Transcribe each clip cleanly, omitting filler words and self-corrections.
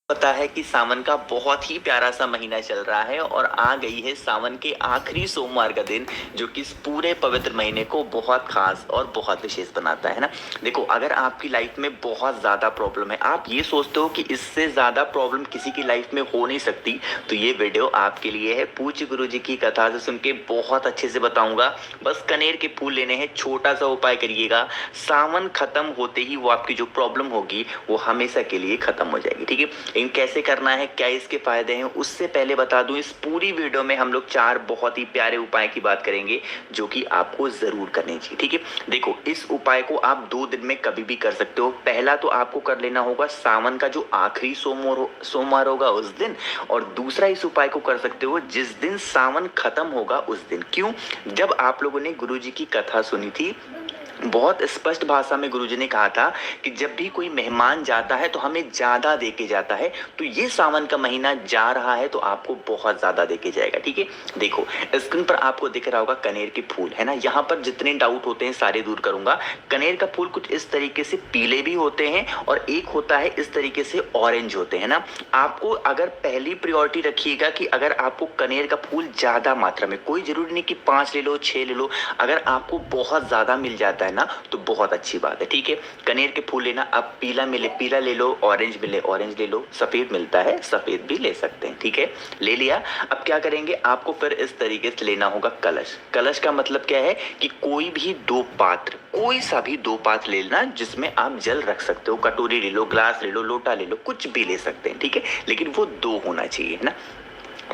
पता है कि सावन का बहुत ही प्यारा सा महीना चल रहा है और आ गई है सावन के आखिरी सोमवार का दिन, जो कि इस पूरे पवित्र महीने को बहुत खास और बहुत विशेष बनाता है ना। देखो, अगर आपकी लाइफ में बहुत ज़्यादा प्रॉब्लम है, आप ये सोचते हो कि इससे ज़्यादा प्रॉब्लम किसी की लाइफ में हो नहीं सकती, तो ये वीडियो आपके लिए है। पूज्य गुरु जी की कथा से सुन के बहुत अच्छे से बताऊंगा। बस कनेर के फूल लेने हैं, छोटा सा उपाय करिएगा, सावन खत्म होते ही वो आपकी जो प्रॉब्लम होगी वो हमेशा के लिए खत्म हो जाएगी। ठीक है, इन कैसे करना है, क्या इसके फायदे हैं, उससे पहले बता दूं, इस पूरी वीडियो में हम लोग 4 बहुत ही प्यारे उपाय की बात करेंगे जो कि आपको जरूर करने चाहिए। ठीक है, देखो, इस उपाय को आप 2 दिन में कभी भी कर सकते हो। पहला तो आपको कर लेना होगा सावन का जो आखिरी सोमवार होगा उस दिन, और दूसरा इस उपाय को कर सकते हो जिस दिन सावन खत्म होगा उस दिन। क्यों? जब आप लोगों ने गुरु जी की कथा सुनी थी, बहुत स्पष्ट भाषा में गुरुजी ने कहा था कि जब भी कोई मेहमान जाता है तो हमें ज्यादा दे के जाता है। तो ये सावन का महीना जा रहा है तो आपको बहुत ज्यादा दे के जाएगा। ठीक है, देखो, स्क्रीन पर आपको दिख रहा होगा कनेर के फूल, है ना। यहाँ पर जितने डाउट होते हैं सारे दूर करूंगा। कनेर का फूल कुछ इस तरीके से पीले भी होते हैं और एक होता है इस तरीके से ऑरेंज होते हैं ना। आपको अगर पहली प्रायोरिटी रखिएगा कि अगर आपको कनेर का फूल ज्यादा मात्रा में, कोई जरूरी नहीं कि 5 ले लो 6 ले लो, अगर आपको बहुत ज्यादा मिल जाता है ना तो बहुत अच्छी बात है। ठीक है, कनेर के फूल लेना, अब पीला मिले पीला ले लो, ऑरेंज मिले ऑरेंज ले लो, सफेद मिलता है सफेद भी ले सकते हैं। ठीक है, ले लिया। अब क्या करेंगे, आपको फिर इस तरीके से लेना होगा कलश। कलश का मतलब क्या है कि कोई भी 2 पात्र, कोई सा भी 2 पात्र ले लेना जिसमें आप जल रख सकते हो। कटोरी ले लो, ग्लास ले लो, लोटा ले लो, कुछ भी ले सकते हैं। ठीक है, लेकिन वो 2 होना चाहिए, है ना।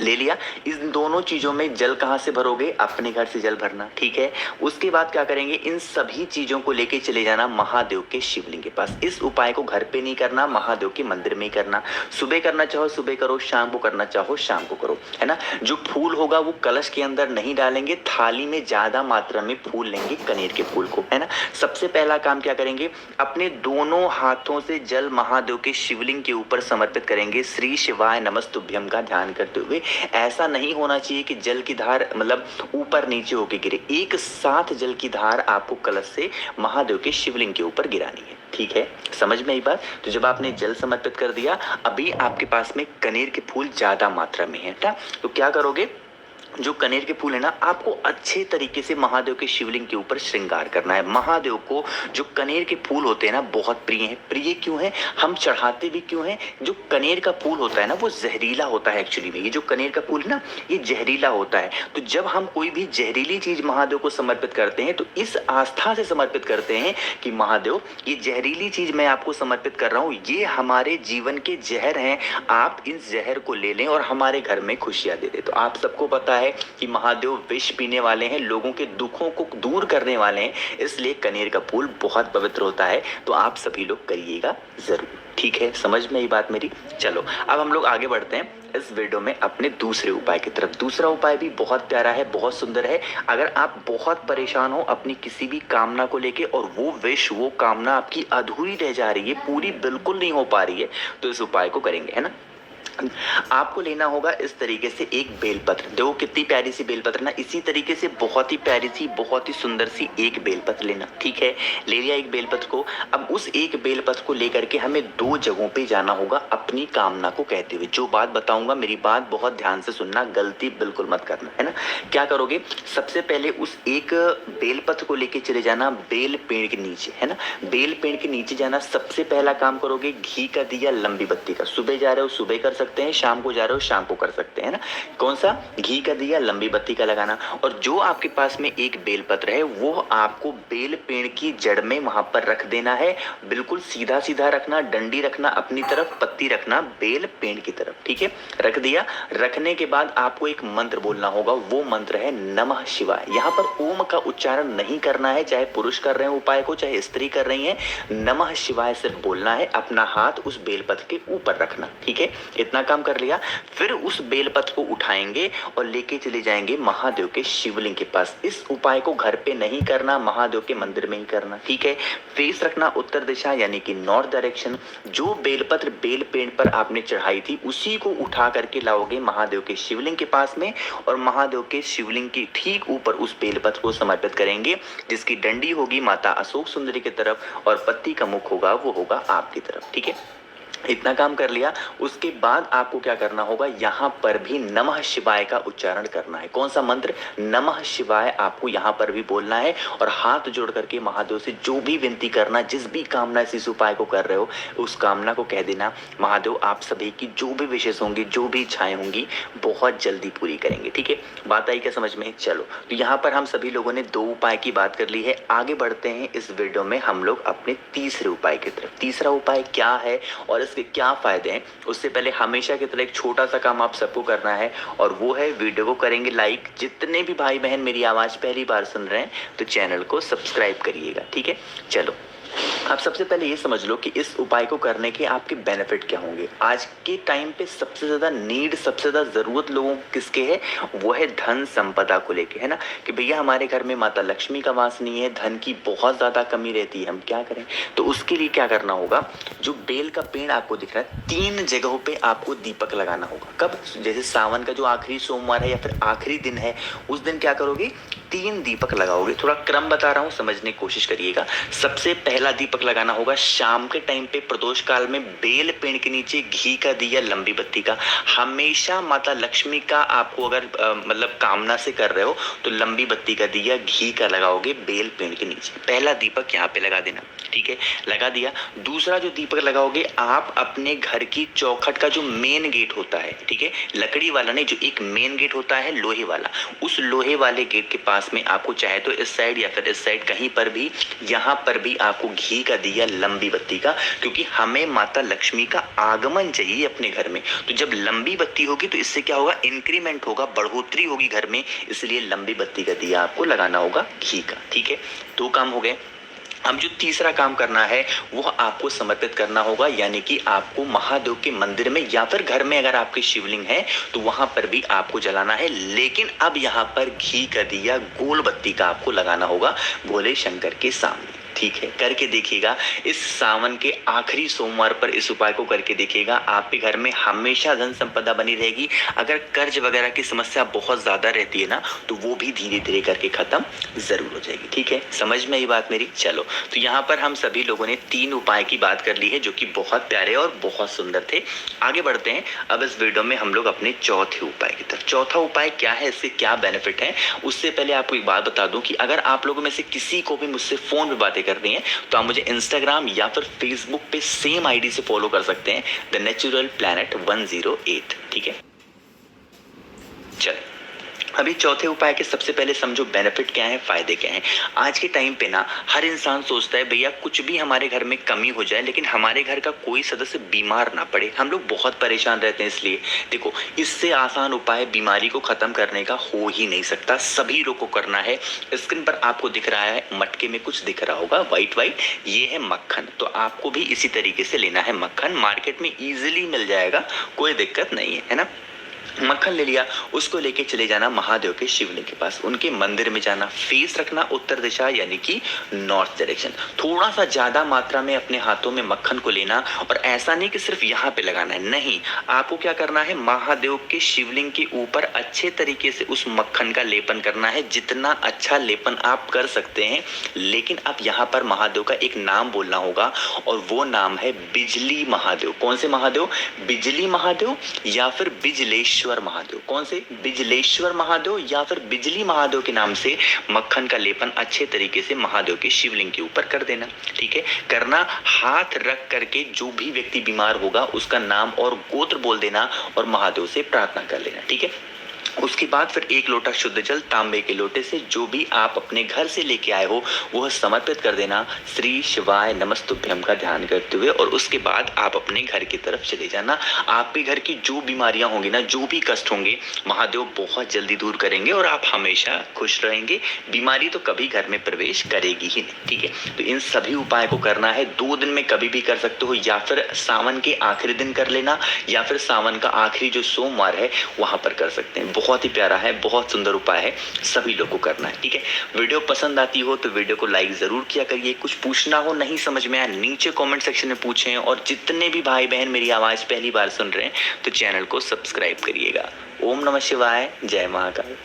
ले लिया। इन दोनों चीजों में जल कहाँ से भरोगे? अपने घर से जल भरना। ठीक है, उसके बाद क्या करेंगे, इन सभी चीजों को लेके चले जाना महादेव के शिवलिंग के पास। इस उपाय को घर पे नहीं करना, महादेव के मंदिर में ही करना। सुबह करना चाहो सुबह करो, शाम को करना चाहो शाम को करो, है ना। जो फूल होगा वो कलश के अंदर नहीं डालेंगे, थाली में ज्यादा मात्रा में फूल लेंगे कनेर के फूल को, है ना। सबसे पहला काम क्या करेंगे, अपने दोनों हाथों से जल महादेव के शिवलिंग के ऊपर समर्पित करेंगे। श्री शिवाय नमस्तुभ्यम का ध्यान करते हुए। ऐसा नहीं होना चाहिए कि जल की धार मतलब ऊपर नीचे होके गिरे, एक साथ जल की धार आपको कलश से महादेव के शिवलिंग के ऊपर गिरानी है। ठीक है, समझ में आई बात? तो जब आपने जल समर्पित कर दिया, अभी आपके पास में कनेर के फूल ज्यादा मात्रा में है ना, तो क्या करोगे, जो कनेर के फूल है ना, आपको अच्छे तरीके से महादेव के शिवलिंग के ऊपर श्रृंगार करना है। महादेव को जो कनेर के फूल होते हैं ना बहुत प्रिय हैं। प्रिय क्यों है, हम चढ़ाते भी क्यों हैं? जो कनेर का फूल होता है ना वो जहरीला होता है। एक्चुअली में ये जो कनेर का फूल है ना ये जहरीला होता है। तो जब हम कोई भी जहरीली चीज महादेव को समर्पित करते हैं तो इस आस्था से समर्पित करते हैं कि महादेव ये जहरीली चीज मैं आपको समर्पित कर रहा हूँ, ये हमारे जीवन के जहर हैं, आप इन जहर को ले लें और हमारे घर में खुशियां दे दे। तो आप सबको पता है कि महादेव विष पीने वाले हैं, लोगों के दुखों को दूर करने वाले हैं, इसलिए कनेर का फूल बहुत पवित्र होता है। तो आप सभी लोग करिएगा जरूर। ठीक है, समझ में आई बात मेरी? चलो अब हम लोग आगे बढ़ते हैं इस वीडियो में अपने दूसरे उपाय की तरफ। दूसरा उपाय भी बहुत प्यारा है, बहुत सुंदर है। अगर आप बहुत परेशान हो अपनी किसी भी कामना को लेके और वो विश, वो कामना आपकी अधूरी रह जा रही है, पूरी बिल्कुल नहीं हो पा रही है, तो इस उपाय को करेंगे, है ना। आपको लेना होगा इस तरीके से एक बेलपत्र। देखो कितनी प्यारी सी बेलपत्र ना, इसी तरीके से बहुत ही प्यारी सी, बहुत ही सुंदर सी एक बेलपत्र लेना। ठीक है, ले लिया एक बेलपत्र को। अब उस एक बेलपत्र को लेकर के हमें 2 जगहों पे जाना होगा अपनी कामना को कहते हुए। जो बात बताऊंगा मेरी बात बहुत ध्यान से सुनना, गलती बिल्कुल मत करना, है ना। क्या करोगे, सबसे पहले उस एक बेलपत्र को लेके चले जाना बेल पेड़ के नीचे, है ना। बेल पेड़ के नीचे जाना, सबसे पहला काम करोगे घी का दिया लंबी बत्ती का। सुबह जा रहे हो सुबह कर सकते हैं, शाम को जा रहे हो शाम को कर सकते हैं ना। कौन सा? घी का दिया लंबी बत्ती का लगाना। और जो आपके पास में एक बेलपत्र है वो आपको बेल पेड़ की जड़ में वहां पर रख देना है। बिल्कुल सीधा सीधा रखना, डंडी रखना अपनी तरफ, पत्ती रखना बेल पेड़ की तरफ। ठीक है, रख दिया। रखने के बाद आपको एक मंत्र बोलना होगा, वो मंत्र है नमः शिवाय। यहाँ पर ओम का उच्चारण नहीं करना है, चाहे पुरुष कर रहे हैं उपाय को चाहे स्त्री कर रही है, नमः शिवाय सिर्फ बोलना है। अपना हाथ उस बेलपत्र के ऊपर रखना। ठीक है, इतना काम कर लिया। फिर उस बेलपत्र को उठाएंगे और लेके चले जाएंगे महादेव के शिवलिंग के पास। इस उपाय को घर पे नहीं करना, महादेव के मंदिर में ही करना। ठीक है, फेस रखना उत्तर दिशा यानी कि नॉर्थ डायरेक्शन। जो बेलपत्र बेल पेड़ पर आपने चढ़ाई थी उसी को उठा करके लाओगे महादेव के शिवलिंग के पास में, और महादेव के शिवलिंग के ठीक ऊपर उस बेलपत्र को समर्पित करेंगे, जिसकी डंडी होगी माता अशोक सुंदरी की तरफ और पत्ती का मुख होगा वो होगा आपकी तरफ। ठीक है, इतना काम कर लिया, उसके बाद आपको क्या करना होगा, यहाँ पर भी नमः शिवाय का उच्चारण करना है। कौन सा मंत्र? नमः शिवाय आपको यहाँ पर भी बोलना है और हाथ जोड़ करके महादेव से जो भी विनती करना, जिस भी कामना से इस उपाय को कर रहे हो उस कामना को कह देना, महादेव आप सभी की जो भी विशेष होंगी, जो भी इच्छाएं होंगी बहुत जल्दी पूरी करेंगे। ठीक है, बात आई क्या समझ में? चलो, तो यहाँ पर हम सभी लोगों ने 2 उपाय की बात कर ली है। आगे बढ़ते हैं इस वीडियो में हम लोग अपने तीसरे उपाय की तरफ। तीसरा उपाय क्या है और इसके क्या फायदे हैं, उससे पहले हमेशा की तरह एक छोटा सा काम आप सबको करना है और वो है वीडियो को करेंगे लाइक। जितने भी भाई बहन मेरी आवाज पहली बार सुन रहे हैं तो चैनल को सब्सक्राइब करिएगा। ठीक है, चलो अब सबसे पहले ये समझ लो कि इस उपाय को करने के आपके बेनिफिट क्या होंगे। आज के टाइम पे सबसे ज्यादा नीड, सबसे ज्यादा जरूरत लोगों किसके है, वो है धन संपदा को लेके, है ना, कि भैया हमारे घर में माता लक्ष्मी का वास नहीं है, धन की बहुत ज्यादा कमी रहती है, हम क्या करें। तो उसके लिए क्या करना होगा, जो बेल का पेड़ आपको दिख रहा है 3 जगहों पे आपको दीपक लगाना होगा। कब? जैसे सावन का जो आखिरी सोमवार है या फिर आखिरी दिन है, उस दिन क्या करोगे, 3 दीपक लगाओगे। थोड़ा क्रम बता रहा हूँ, समझने की कोशिश करिएगा। सबसे पहला दीपक लगाना होगा शाम के टाइम पे प्रदोष काल में, बेल पेड़ के नीचे घी का दिया, लंबी बत्ती का। हमेशा माता लक्ष्मी का आपको अगर मतलब कामना से कर रहे हो तो लंबी बत्ती का दिया घी का लगाओगे बेल पेड़ के नीचे। पहला दीपक यहाँ पे लगा देना। ठीक है, लगा दिया। दूसरा जो दीपक लगाओगे आप अपने घर की चौखट का जो मेन गेट होता है, ठीक है, लकड़ी वाला नहीं, जो एक मेन गेट होता है लोहे वाला, उस लोहे वाले गेट के पास में आपको चाहे तो इस साइड या फिर इस साइड कहीं पर भी, यहाँ पर भी आपको घी का दिया, लंबी बत्ती का, क्योंकि हमें माता लक्ष्मी का आगमन चाहिए अपने घर में। तो जब लंबी बत्ती होगी तो इससे क्या होगा, इंक्रीमेंट होगा, बढ़ोतरी होगी घर में, इसलिए लंबी बत्ती का दिया आपको लगाना होगा घी का। ठीक है, 2 काम हो गए। अब जो तीसरा काम करना है वो आपको समर्पित करना होगा, यानी कि आपको महादेव के मंदिर में या फिर घर में अगर आपके शिवलिंग है तो वहां पर भी आपको जलाना है। लेकिन अब यहाँ पर घी का दिया, गोल बत्ती का आपको लगाना होगा भोले शंकर के सामने। ठीक है, करके देखिएगा। इस सावन के आखिरी सोमवार पर इस उपाय को करके देखिएगा, आपके घर में हमेशा धन संपदा बनी रहेगी। अगर कर्ज वगैरह की समस्या बहुत ज्यादा रहती है ना, तो वो भी धीरे धीरे करके खत्म जरूर हो जाएगी। ठीक है, समझ में आई बात मेरी? चलो, तो यहाँ पर हम सभी लोगों ने 3 उपाय की बात कर ली है, जो कि बहुत प्यारे और बहुत सुंदर थे। आगे बढ़ते हैं। अब इस वीडियो में हम लोग अपने चौथे उपाय की तरफ। चौथा उपाय क्या है, इससे क्या बेनिफिट है, उससे पहले आपको एक बात बता दूं कि अगर आप लोगों में से किसी को भी मुझसे फोन पे बातें करनी है तो आप मुझे इंस्टाग्राम या फिर फेसबुक पे सेम आईडी से फॉलो कर सकते हैं, द नेचुरल प्लैनेट 108। ठीक है, चल अभी चौथे उपाय के सबसे पहले समझो बेनिफिट क्या है, फायदे क्या हैं। आज के टाइम पे ना हर इंसान सोचता है भैया कुछ भी हमारे घर में कमी हो जाए लेकिन हमारे घर का कोई सदस्य बीमार ना पड़े, हम लोग बहुत परेशान रहते हैं। इसलिए देखो, इससे आसान उपाय बीमारी को खत्म करने का हो ही नहीं सकता, सभी लोग को करना है। स्क्रीन पर आपको दिख रहा है, मटके में कुछ दिख रहा होगा व्हाइट व्हाइट, ये है मक्खन। तो आपको भी इसी तरीके से लेना है मक्खन, मार्केट में इजिली मिल जाएगा, कोई दिक्कत नहीं है ना। मक्खन ले लिया, उसको लेके चले जाना महादेव के शिवलिंग के पास, उनके मंदिर में जाना, फेस रखना उत्तर दिशा यानी कि नॉर्थ डायरेक्शन। थोड़ा सा ज्यादा मात्रा में अपने हाथों में मक्खन को लेना, और ऐसा नहीं कि सिर्फ यहाँ पे लगाना है, नहीं, आपको क्या करना है, महादेव के शिवलिंग के ऊपर अच्छे तरीके से उस मक्खन का लेपन करना है, जितना अच्छा लेपन आप कर सकते हैं। लेकिन अब यहाँ पर महादेव का एक नाम बोलना होगा और वो नाम है बिजली महादेव। कौन से महादेव? बिजली महादेव या फिर बिजलेश्वर महादेव। कौन से? बिजलेश्वर महादेव या फिर बिजली महादेव के नाम से मक्खन का लेपन अच्छे तरीके से महादेव के शिवलिंग के ऊपर कर देना। ठीक है, करना, हाथ रख करके जो भी व्यक्ति बीमार होगा उसका नाम और गोत्र बोल देना और महादेव से प्रार्थना कर लेना। ठीक है, उसके बाद फिर 1 लोटा शुद्ध जल तांबे के लोटे से जो भी आप अपने घर से लेके आए हो वह समर्पित कर देना, श्री शिवाय नमस्तुभ्यम का ध्यान करते हुए, और उसके बाद आप अपने घर की तरफ चले जाना। आपके घर की जो बीमारियां होंगी ना, जो भी कष्ट होंगे, महादेव बहुत जल्दी दूर करेंगे और आप हमेशा खुश रहेंगे। बीमारी तो कभी घर में प्रवेश करेगी ही नहीं। ठीक है, तो इन सभी उपाय को करना है 2 दिन में कभी भी कर सकते हो, या फिर सावन के आखिरी दिन कर लेना, या फिर सावन का आखिरी जो सोमवार है वहां पर कर सकते हैं। बहुत ही प्यारा है, बहुत सुंदर उपाय है, सभी लोगों को करना है। ठीक है, वीडियो पसंद आती हो तो वीडियो को लाइक जरूर किया करिए। कुछ पूछना हो, नहीं समझ में आया, नीचे कमेंट सेक्शन में पूछें, और जितने भी भाई बहन मेरी आवाज पहली बार सुन रहे हैं तो चैनल को सब्सक्राइब करिएगा। ओम नमः शिवाय, जय महाकाल।